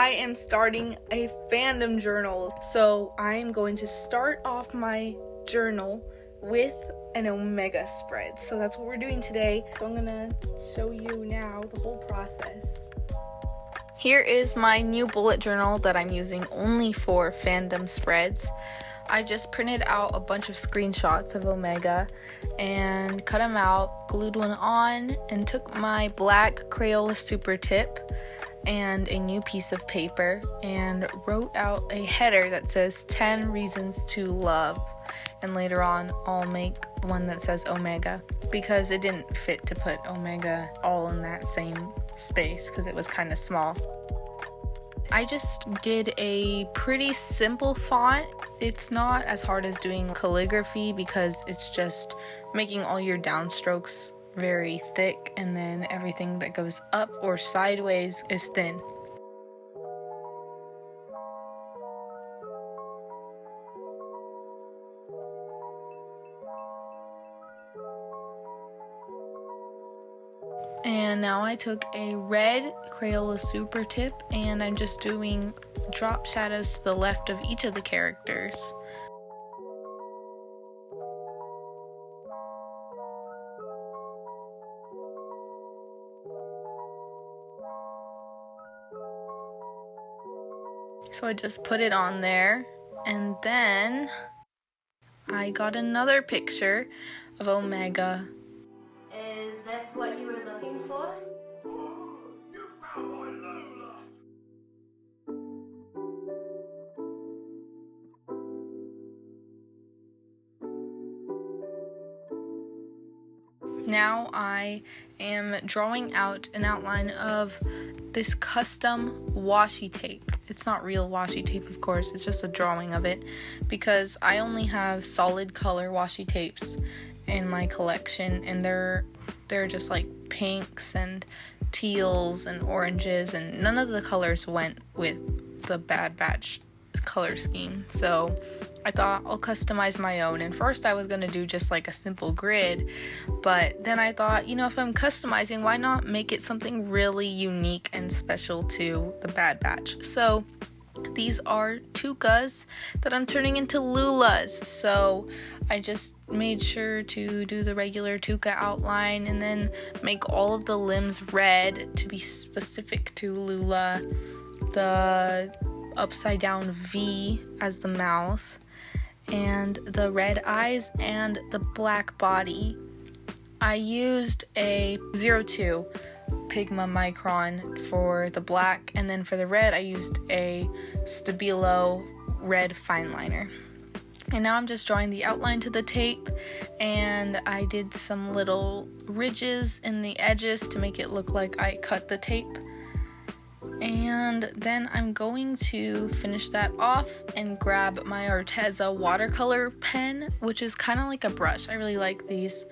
I am starting a fandom journal. So I am going to start off my journal with an Omega spread. So that's what we're doing today. So I'm gonna show you now the whole process. Here is my new bullet journal that I'm using only for fandom spreads. I just printed out a bunch of screenshots of Omega and cut them out, glued one on, and took my black Crayola super tip and a new piece of paper and wrote out a header that says 10 reasons to love. And later on I'll make one that says Omega because it didn't fit to put Omega all in that same space because it was kind of small. I just did a pretty simple font. It's not as hard as doing calligraphy because it's just making all your downstrokes very thick and then everything that goes up or sideways is thin. And now I took a red Crayola super tip and I'm just doing drop shadows to the left of each of the characters. So I just put it on there, and then I got another picture of Omega. Is this what you were looking for? You found my Lola! Now I am drawing out an outline of this custom washi tape. It's not real washi tape, of course, it's just a drawing of it because I only have solid color washi tapes in my collection and they're just like pinks and teals and oranges, and none of the colors went with the Bad Batch color scheme. So I thought I'll customize my own, and first I was gonna do just like a simple grid, but then I thought, you know, if I'm customizing, why not make it something really unique and special to the Bad Batch? So these are Tukas that I'm turning into Lulas. So I just made sure to do the regular Tuka outline and then make all of the limbs red to be specific to Lula, the upside down V as the mouth, and the red eyes and the black body. I used a 02 Pigma Micron for the black, and then for the red I used a Stabilo red fine liner. And now I'm just drawing the outline to the tape, and I did some little ridges in the edges to make it look like I cut the tape. And then I'm going to finish that off and grab my Arteza watercolor pen, which is kind of like a brush. I really like these,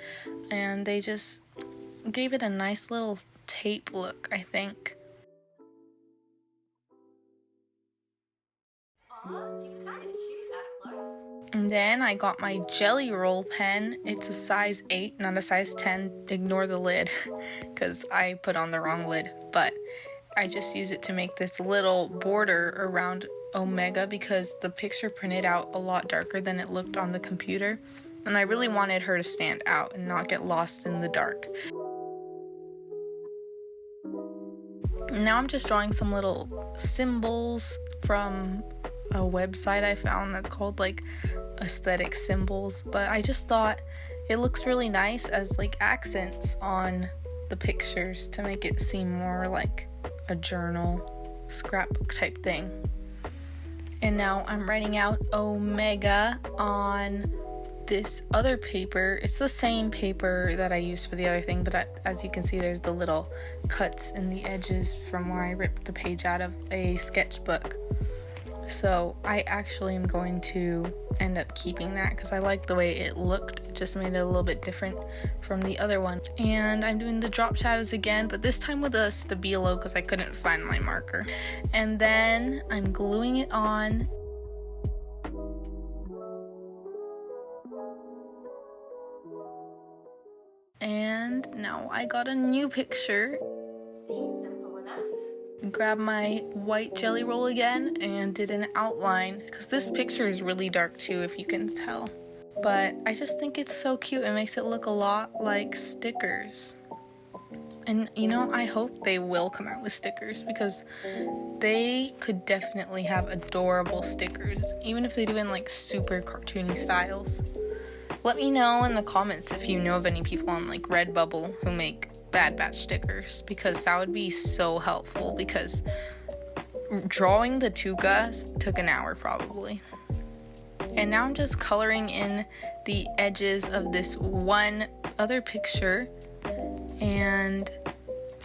and they just gave it a nice little tape look, I think. And then I got my Jelly Roll pen. It's a size 8, not a size 10. Ignore the lid, because I put on the wrong lid. But I just use it to make this little border around Omega because the picture printed out a lot darker than it looked on the computer. And I really wanted her to stand out and not get lost in the dark. Now I'm just drawing some little symbols from a website I found that's called like Aesthetic Symbols, but I just thought it looks really nice as like accents on the pictures to make it seem more like a journal scrapbook type thing. And now I'm writing out Omega on this other paper. It's the same paper that I used for the other thing, but as you can see there's the little cuts in the edges from where I ripped the page out of a sketchbook. So I actually am going to end up keeping that because I like the way it looked. It just made it a little bit different from the other one. And I'm doing the drop shadows again, but this time with a Stabilo because I couldn't find my marker. And then I'm gluing it on. And now I got a new picture. Seems simple enough. grabbed my white jelly roll again and did an outline, because this picture is really dark too, if you can tell. But I just think it's so cute. It makes it look a lot like stickers. And you know, I hope they will come out with stickers, because they could definitely have adorable stickers, even if they do in like super cartoony styles. Let me know in the comments if you know of any people on like Redbubble who make Bad Batch stickers, because that would be so helpful, because drawing the Tukas took an hour probably. And now I'm just coloring in the edges of this one other picture, and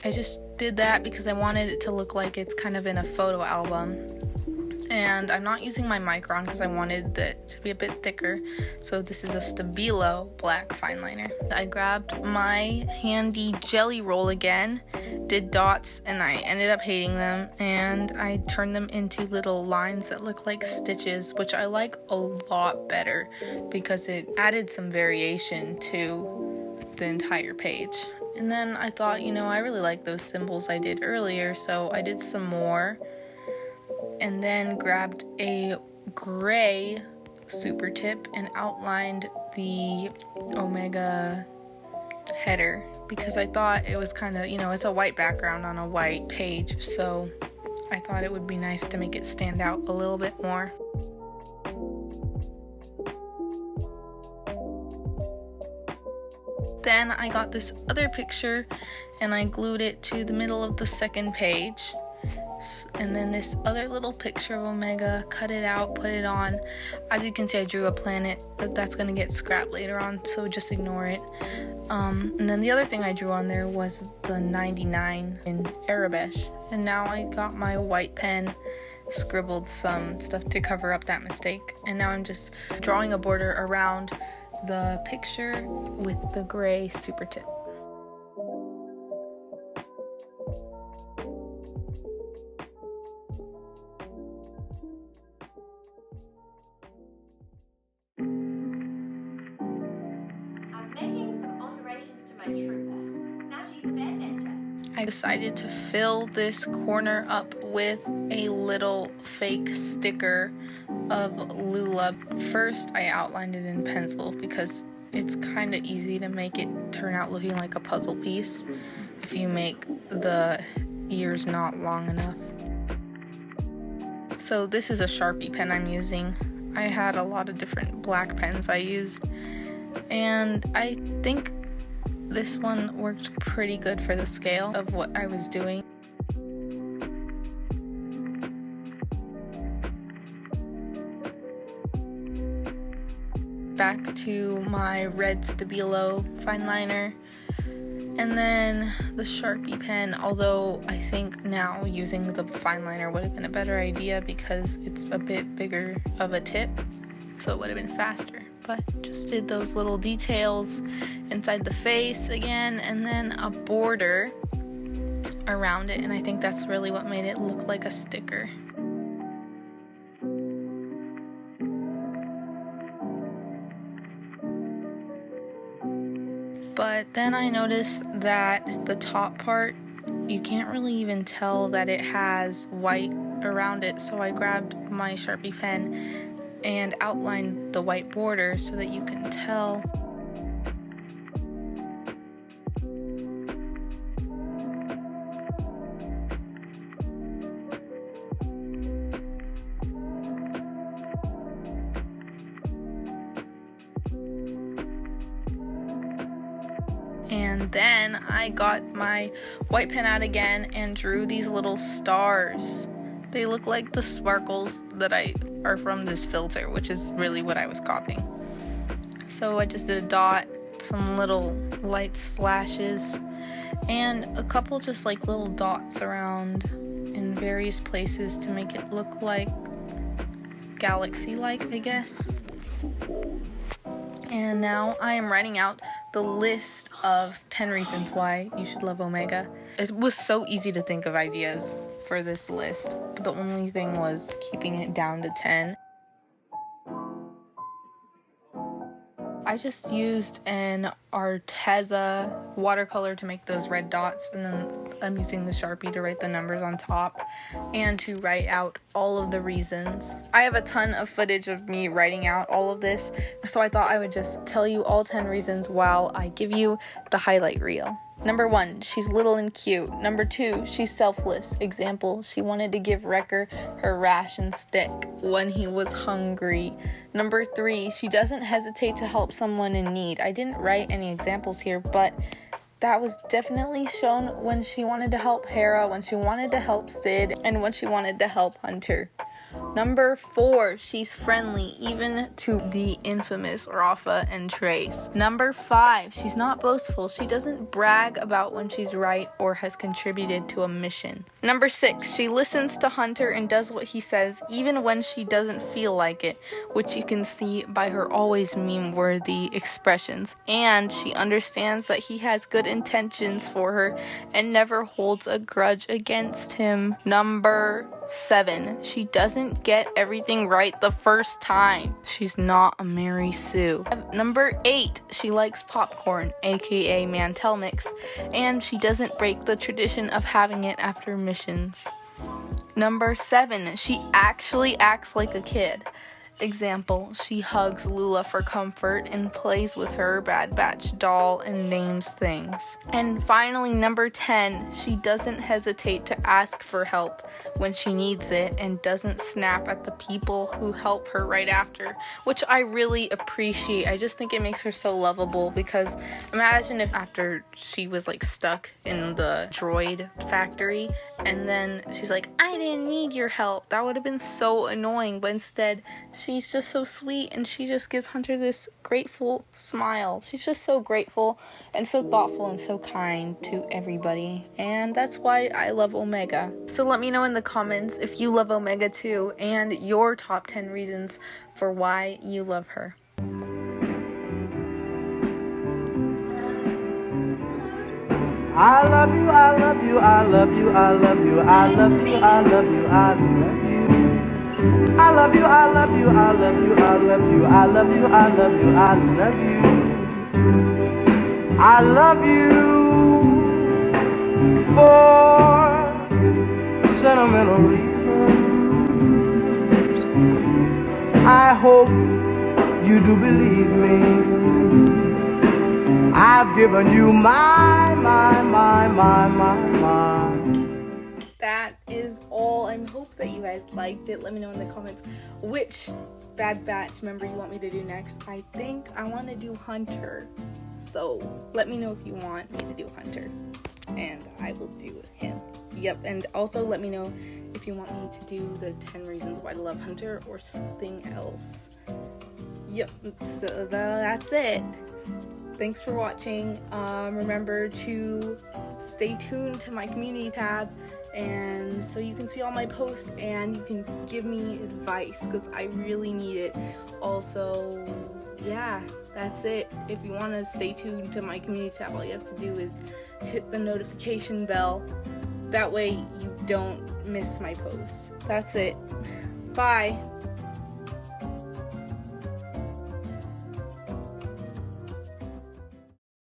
I just did that because I wanted it to look like it's kind of in a photo album. And I'm not using my micron because I wanted it to be a bit thicker, so this is a Stabilo black fine liner. I grabbed my handy jelly roll again, did dots, and I ended up hating them, and I turned them into little lines that look like stitches, which I like a lot better because it added some variation to the entire page. And then I thought, you know, I really like those symbols I did earlier, so I did some more. And then grabbed a gray super tip and outlined the Omega header, because I thought it was kind of, you know, it's a white background on a white page, so I thought it would be nice to make it stand out a little bit more. Then I got this other picture and I glued it to the middle of the second page. And then this other little picture of Omega, cut it out, put it on. As you can see, I drew a planet, but that's gonna get scrapped later on, so just ignore it. And then the other thing I drew on there was the 99 in Arabish. And now I got my white pen, scribbled some stuff to cover up that mistake. And now I'm just drawing a border around the picture with the gray super tip. I decided to fill this corner up with a little fake sticker of Lula. First, I outlined it in pencil because it's kind of easy to make it turn out looking like a puzzle piece if you make the ears not long enough. So this is a Sharpie pen I'm using. I had a lot of different black pens I used, and I think this one worked pretty good for the scale of what I was doing. Back to my red Stabilo fine liner, and then the Sharpie pen, although I think now using the fine liner would have been a better idea because it's a bit bigger of a tip, so it would have been faster. But just did those little details inside the face again, and then a border around it, and I think that's really what made it look like a sticker. But then I noticed that the top part, you can't really even tell that it has white around it, so I grabbed my Sharpie pen and outline the white border so that you can tell. And then I got my white pen out again and drew these little stars. They look like the sparkles that are from this filter, which is really what I was copying. So I just did a dot, some little light slashes, and a couple just like little dots around in various places to make it look like galaxy-like, I guess. And now I am writing out the list of 10 reasons why you should love Omega. It was so easy to think of ideas for this list, but the only thing was keeping it down to 10. I just used an Arteza watercolor to make those red dots, and then I'm using the Sharpie to write the numbers on top and to write out all of the reasons. I have a ton of footage of me writing out all of this, so I thought I would just tell you all 10 reasons while I give you the highlight reel. Number 1, she's little and cute. Number 2, she's selfless. Example, she wanted to give Wrecker her ration stick when he was hungry. Number 3, she doesn't hesitate to help someone in need. I didn't write any examples here, but that was definitely shown when she wanted to help Hera, when she wanted to help Sid, and when she wanted to help Hunter. Number 4, she's friendly, even to the infamous Rafa and Trace. Number 5, she's not boastful. She doesn't brag about when she's right or has contributed to a mission. Number 6, she listens to Hunter and does what he says, even when she doesn't feel like it, which you can see by her always meme-worthy expressions. And she understands that he has good intentions for her and never holds a grudge against him. Number 7, she doesn't get everything right the first time. She's not a Mary Sue. Number 8, she likes popcorn, aka Mantel Mix, and she doesn't break the tradition of having it after missions. Number 7, she actually acts like a kid. Example, she hugs Lula for comfort and plays with her Bad Batch doll and names things. And finally, number 10, she doesn't hesitate to ask for help when she needs it and doesn't snap at the people who help her right after, which I really appreciate. I just think it makes her so lovable, because imagine if after she was like stuck in the droid factory and then she's like, I didn't need your help. That would have been so annoying, but instead she's just so sweet and she just gives Hunter this grateful smile. She's just so grateful and so thoughtful and so kind to everybody, and that's why I love Omega. So let me know in the comments if you love Omega too, and your top 10 reasons for why you love her. I love you, I love you, I love you, I love you, I love you, I love you, I love you. I love you, I love you, I love you, I love you, I love you, I love you, I love you. I love you for sentimental reasons. I hope you do believe me. I've given you my. That is all. I hope that you guys liked it. Let me know in the comments which Bad Batch member you want me to do next. I think I want to do Hunter, so let me know if you want me to do Hunter, and I will do him. Yep, and also let me know if you want me to do the 10 reasons why to love Hunter or something else. Yep, so that's it. Thanks for watching. Remember to stay tuned to my community tab, and so you can see all my posts and you can give me advice, because I really need it. Also, yeah, that's it. If you want to stay tuned to my community tab, all you have to do is hit the notification bell. That way you don't miss my posts. That's it. Bye.